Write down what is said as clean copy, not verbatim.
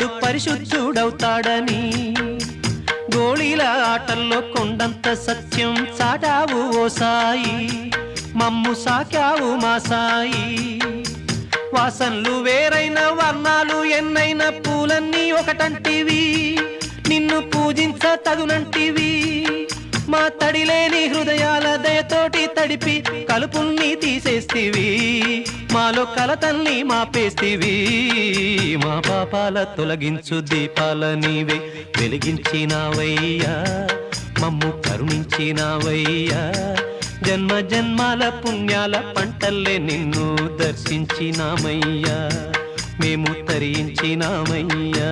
వాడు పరిశుద్ధుడవుతాడని గోళీల ఆటల్లో కొండంత సత్యం చాటావు ఓ సాయి మమ్ము సాకావు మా సాయి వాసనలు వేరైన వర్ణాలు ఎన్నైన పూలన్నీ ఒకటంటివి నిన్ను పూజించ తగునంటివి మా తడిలేని హృదయాల దయతోటి తడిపి కలుపుల్ని తీసేస్తివి మాలో కలతల్ని మాపేస్తివి మా పాపాల తొలగించు దీపాల నీవే వెలిగించినావయ్యా మమ్ము కరుణించినావయ్యా జన్మ జన్మాల పుణ్యాల పంటల్లే నిన్ను దర్శించినామయ్యా మేము తరించినామయ్యా